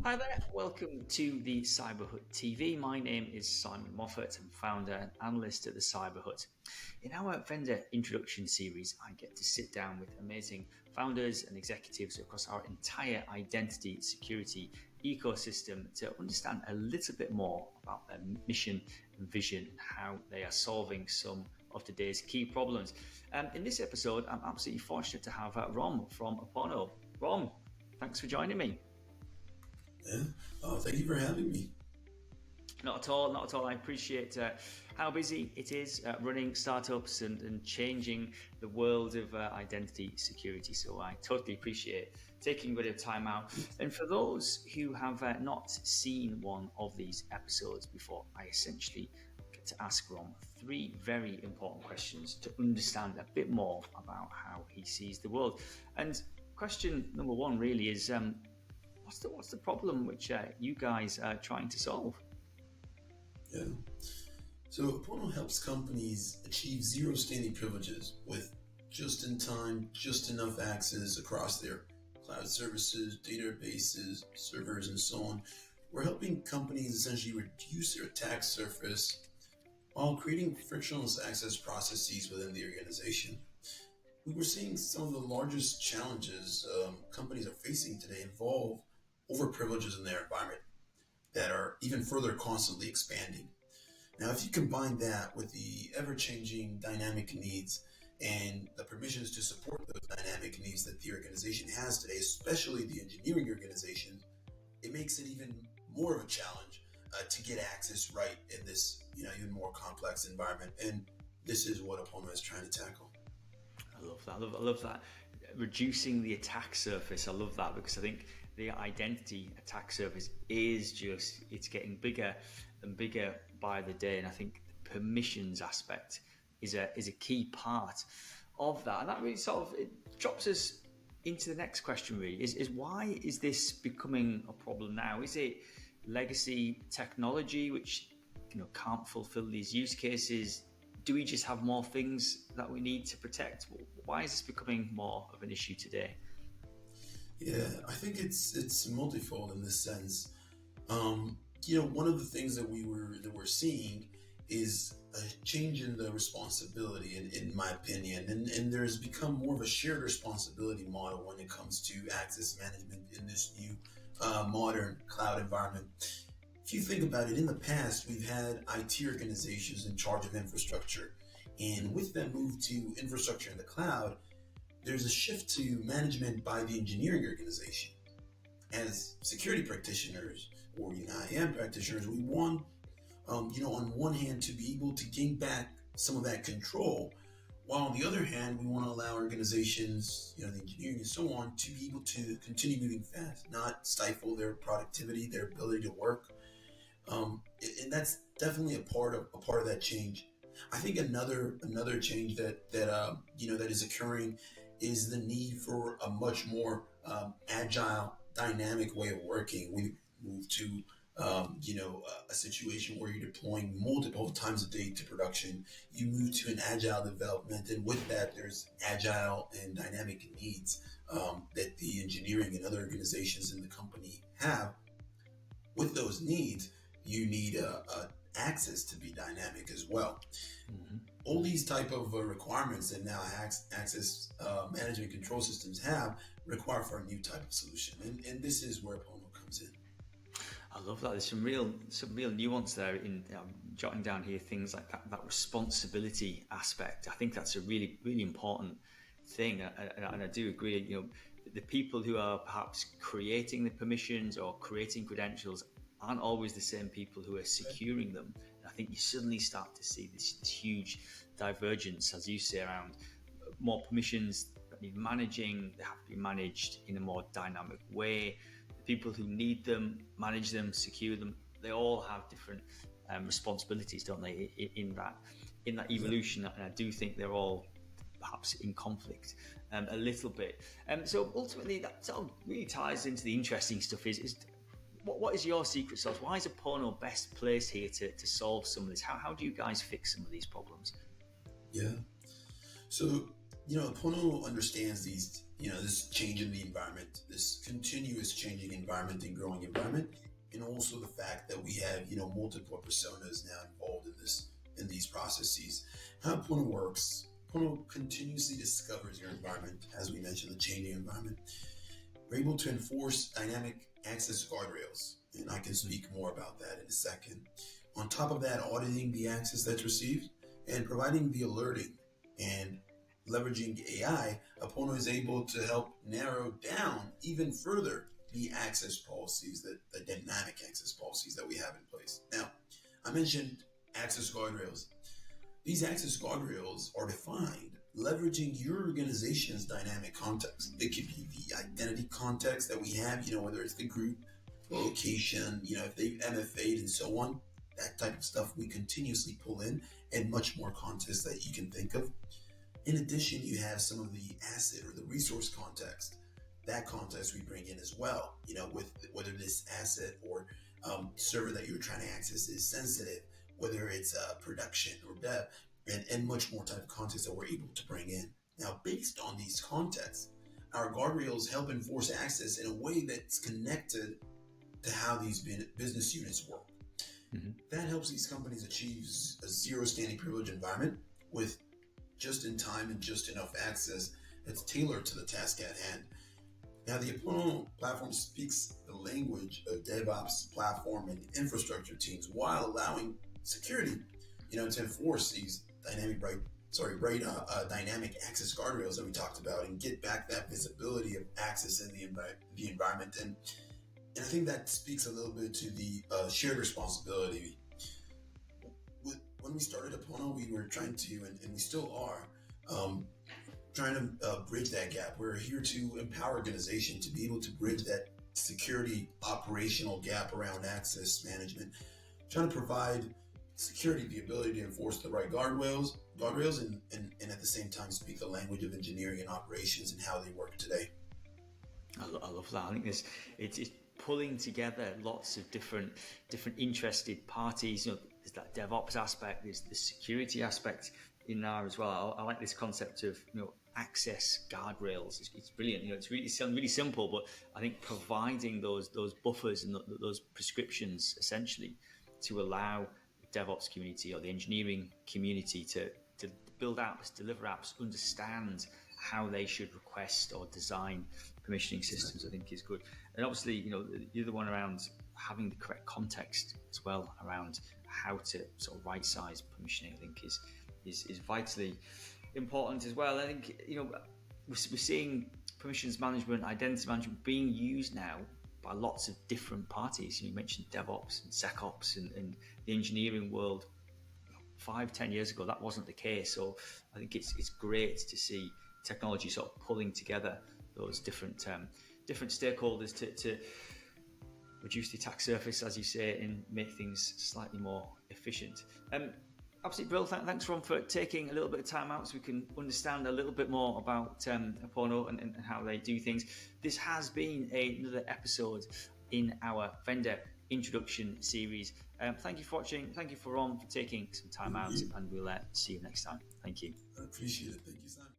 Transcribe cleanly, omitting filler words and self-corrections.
Hi there, welcome to the Cyberhut TV. My name is Simon Moffat. I'm founder and analyst at the Cyberhut. In our vendor introduction series, I get to sit down with amazing founders and executives across our entire identity security ecosystem to understand a little bit more about their mission and vision and how they are solving some of today's key problems. In this episode, I'm absolutely fortunate to have Rom from Apono. Rom, thanks for joining me. Yeah. Oh, thank you for having me. Not at all, not at all. I appreciate how busy it is running startups and changing the world of identity security. So I totally appreciate taking a bit of time out. And for those who have not seen one of these episodes before, I essentially get to ask Rom three very important questions to understand a bit more about how he sees the world. And question number one really is, what's the problem which you guys are trying to solve? Yeah. So Apono helps companies achieve zero standing privileges with just in time, just enough access across their cloud services, databases, servers, and so on. We're helping companies essentially reduce their attack surface while creating frictionless access processes within the organization. We were seeing some of the largest challenges companies are facing today involve overprivileges in their environment that are even further constantly expanding. Now, if you combine that with the ever-changing dynamic needs and the permissions to support those dynamic needs that the organization has today, especially the engineering organization, it makes it even more of a challenge to get access right in this, even more complex environment. And this is what Apono is trying to tackle. I love that. I love that. Reducing the attack surface. I love that because I think the identity attack surface it's getting bigger and bigger by the day. And I think the permissions aspect is a key part of that. And that really sort of it drops us into the next question really is why is this becoming a problem now? Is it legacy technology which can't fulfill these use cases? Do we just have more things that we need to protect? Why is this becoming more of an issue today? Yeah, I think it's multifold in this sense. One of the things that we're seeing is a change in the responsibility, in my opinion, and there's become more of a shared responsibility model when it comes to access management in this new modern cloud environment. If you think about it, in the past, we've had IT organizations in charge of infrastructure. And with that move to infrastructure in the cloud, there's a shift to management by the engineering organization. As security practitioners or IAM practitioners, we want, on one hand, to be able to gain back some of that control, while on the other hand, we want to allow organizations, the engineering and so on, to be able to continue moving fast, not stifle their productivity, their ability to work. And that's definitely a part of that change. I think another change that is occurring is the need for a much more agile, dynamic way of working. We moved to a situation where you're deploying multiple times a day to production. You move to an agile development, and with that, there's agile and dynamic needs that the engineering and other organizations in the company have. With those needs, you need access to be dynamic as well. Mm-hmm. All these type of requirements that now access management control systems have require for a new type of solution, and this is where Apono comes in. I love that. There's some real nuance there in jotting down here things like that responsibility aspect. I think that's a really, really important thing, and I do agree. The people who are perhaps creating the permissions or creating credentials aren't always the same people who are securing them. And I think you suddenly start to see this huge divergence, as you say, around more permissions that need managing. They have to be managed in a more dynamic way. The people who need them, manage them, secure them, they all have different responsibilities, don't they, in that evolution. And I do think they're all perhaps in conflict a little bit. So ultimately, that sort of really ties into the interesting stuff is what is your secret sauce? Why is Apono best placed here to solve some of this? How do you guys fix some of these problems? Yeah. So, Apono understands these this change in the environment, this continuous changing environment and growing environment, and also the fact that we have, multiple personas now involved in these processes. How Apono works, Apono continuously discovers your environment, as we mentioned, the changing environment. We're able to enforce dynamic access guardrails, and I can speak more about that in a second. On top of that, auditing the access that's received and providing the alerting and leveraging AI, Apono is able to help narrow down even further the access policies, the dynamic access policies that we have in place. Now, I mentioned access guardrails. These access guardrails are defined leveraging your organization's dynamic context. It could be the identity context that we have, whether it's the group, the location, if they've MFA'd and so on. That type of stuff we continuously pull in, and much more context that you can think of. In addition, you have some of the asset or the resource context. That context we bring in as well, with whether this asset or server that you're trying to access is sensitive, whether it's production or dev, and much more type of context that we're able to bring in. Now, based on these contexts, our guardrails help enforce access in a way that's connected to how these business units work. Mm-hmm. That helps these companies achieve a zero standing privilege environment with just in time and just enough access that's tailored to the task at hand. Now, the Apono platform speaks the language of DevOps platform and infrastructure teams while allowing security, to enforce these dynamic access guardrails that we talked about and get back that visibility of access in the environment. And I think that speaks a little bit to the shared responsibility. When we started Apono, we were trying to, and we still are, trying to bridge that gap. We're here to empower organizations to be able to bridge that security operational gap around access management, trying to provide security, the ability to enforce the right guardrails, and at the same time speak the language of engineering and operations and how they work today. I love that. I think it's pulling together lots of different interested parties. There's that DevOps aspect, there's the security aspect in there as well. I like this concept of access guardrails. It's brilliant. It sounds really simple, but I think providing those buffers and those prescriptions essentially to allow the DevOps community or the engineering community to build apps, deliver apps, understand how they should request or design permissioning systems, I think is good. And obviously, the other one around having the correct context as well around how to sort of right size permissioning, I think is vitally important as well. I think, we're seeing permissions management, identity management being used now by lots of different parties. You mentioned DevOps and SecOps and the engineering world. 5-10 years ago, that wasn't the case. So I think it's great to see technology sort of pulling together those different stakeholders to reduce the attack surface, as you say, and make things slightly more efficient. Absolutely brilliant. Thanks, Ron, for taking a little bit of time out so we can understand a little bit more about Apono and how they do things. This has been another episode in our vendor introduction series. Thank you for watching. Thank you for Ron for taking some time out, and we'll see you next time. Thank you. I appreciate it. Thank you, Simon.